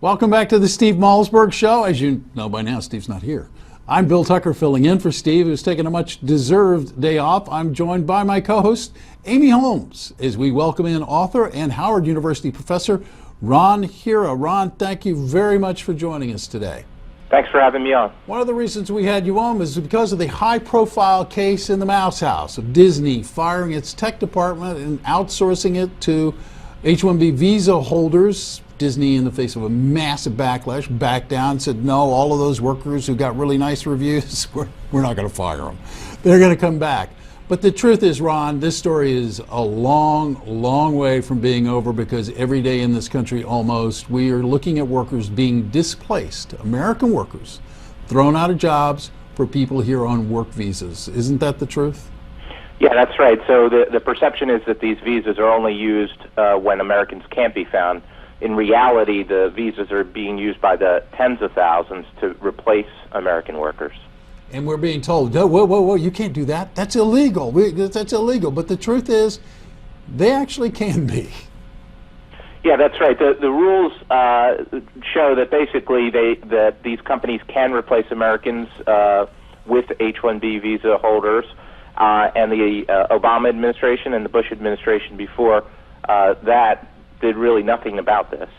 Welcome back to the Steve Malzberg Show. As you know by now, Steve's not here. I'm Bill Tucker filling in for Steve, who's taking a much deserved day off. I'm joined by my co-host, Amy Holmes, as we welcome in author and Howard University professor, Ron Hira. Ron, thank you very much for joining us today. Thanks for having me on. One of the reasons we had you on was because of the high-profile case in the Mouse House of Disney firing its tech department and outsourcing it to H1B Visa holders. Disney, in the face of a massive backlash, backed down and said, no, all of those workers who got really nice reviews, we're not going to fire them. They're going to come back. But the truth is, Ron, this story is a long, long way from being over, because every day in this country almost, we are looking at workers being displaced, American workers, thrown out of jobs for people here on work visas. Isn't that the truth? Yeah, that's right. So the perception is that these visas are only used when Americans can't be found. In reality, the visas are being used by the tens of thousands to replace American workers. And we're being told, no, whoa, you can't do that. That's illegal. That's illegal. But the truth is, they actually can be. Yeah, that's right. The rules show that basically that these companies can replace Americans with H1B visa holders, and the Obama administration and the Bush administration before that did really nothing about this.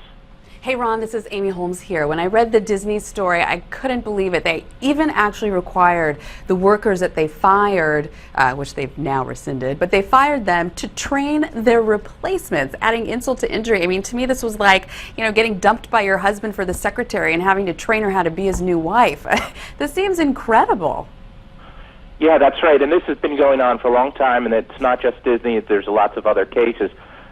Hey Ron, this is Amy Holmes here. When I read the Disney story, I couldn't believe it. They even actually required the workers that they fired, which they've now rescinded, but they fired them to train their replacements, adding insult to injury. I mean, to me, this was like, getting dumped by your husband for the secretary and having to train her how to be his new wife. This seems incredible. Yeah, that's right. And this has been going on for a long time, and it's not just Disney. There's lots of other cases.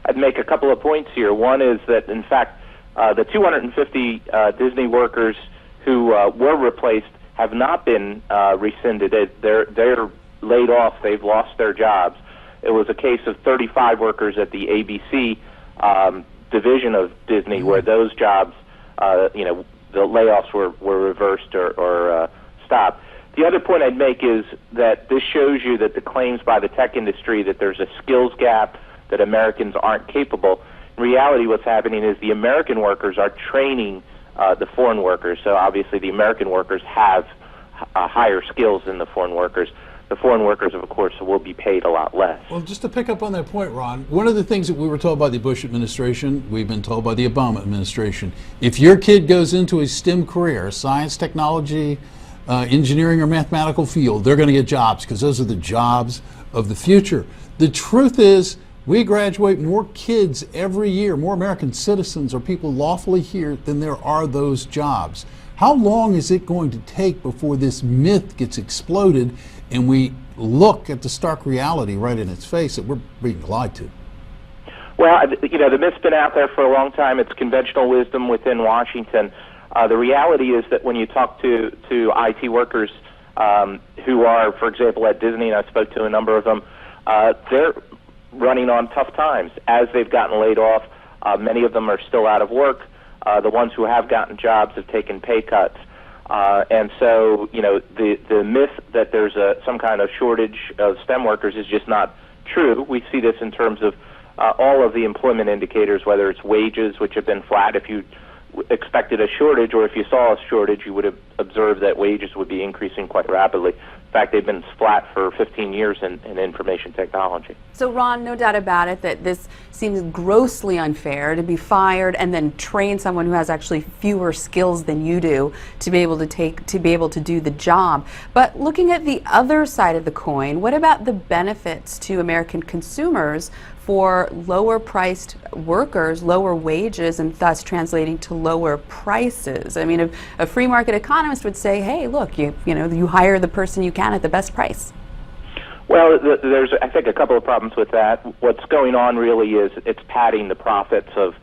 I'd make a couple of points here. One is that, in fact, the 250 Disney workers who were replaced have not been rescinded. They're laid off. They've lost their jobs. It was a case of 35 workers at the ABC division of Disney where those jobs, the layoffs were reversed or stopped. The other point I'd make is that this shows you that the claims by the tech industry that there's a skills gap, that Americans aren't capable. In reality, what's happening is the American workers are training the foreign workers. So obviously the American workers have higher skills than the foreign workers. The foreign workers, of course, will be paid a lot less. Well, just to pick up on that point, Ron, one of the things that we were told by the Bush administration, we've been told by the Obama administration, if your kid goes into a STEM career, science, technology, engineering, or mathematical field, they're going to get jobs because those are the jobs of the future. The truth is, we graduate more kids every year, more American citizens or people lawfully here than there are those jobs. How long is it going to take before this myth gets exploded and we look at the stark reality right in its face that we're being lied to? Well, the myth's been out there for a long time. It's conventional wisdom within Washington. The reality is that when you talk to IT workers who are, for example, at Disney, and I spoke to a number of them, they're running on tough times. As they've gotten laid off, many of them are still out of work. The ones who have gotten jobs have taken pay cuts. And so, the myth that there's some kind of shortage of STEM workers is just not true. We see this in terms of all of the employment indicators, whether it's wages, which have been flat. If you expected a shortage, or if you saw a shortage, you would have observed that wages would be increasing quite rapidly. In fact, they've been flat for 15 years in information technology. So, Ron, no doubt about it that this seems grossly unfair to be fired and then train someone who has actually fewer skills than you do to be able to do the job. But looking at the other side of the coin, what about the benefits to American consumers for lower priced workers, lower wages, and thus translating to lower prices? I mean, a free market economist would say, hey, look, you hire the person you can at the best price. Well, there's, I think, a couple of problems with that. What's going on really is it's padding the profits of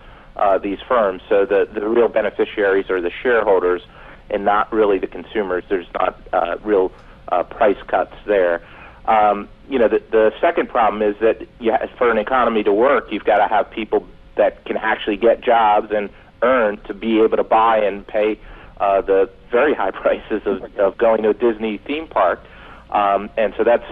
these firms. So the real beneficiaries are the shareholders and not really the consumers. There's not real price cuts there. The second problem is that for an economy to work, you've got to have people that can actually get jobs and earn to be able to buy and pay the very high prices of going to a Disney theme park. And so that's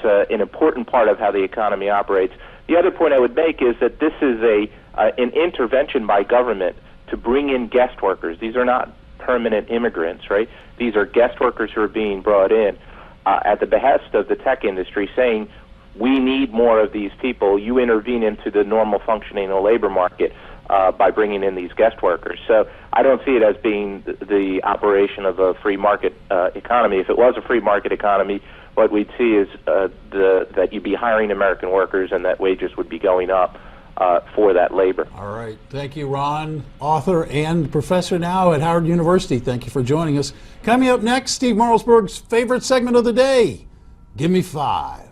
an important part of how the economy operates. The other point I would make is that this is an intervention by government to bring in guest workers. These are not permanent immigrants, right? These are guest workers who are being brought in at the behest of the tech industry, saying, we need more of these people. You intervene into the normal functioning of the labor market by bringing in these guest workers. So I don't see it as being the operation of a free market economy. If it was a free market economy, what we'd see is that you'd be hiring American workers and that wages would be going up for that labor. All right. Thank you, Ron, author and professor now at Howard University. Thank you for joining us. Coming up next, Steve Malzberg's favorite segment of the day, Give Me Five.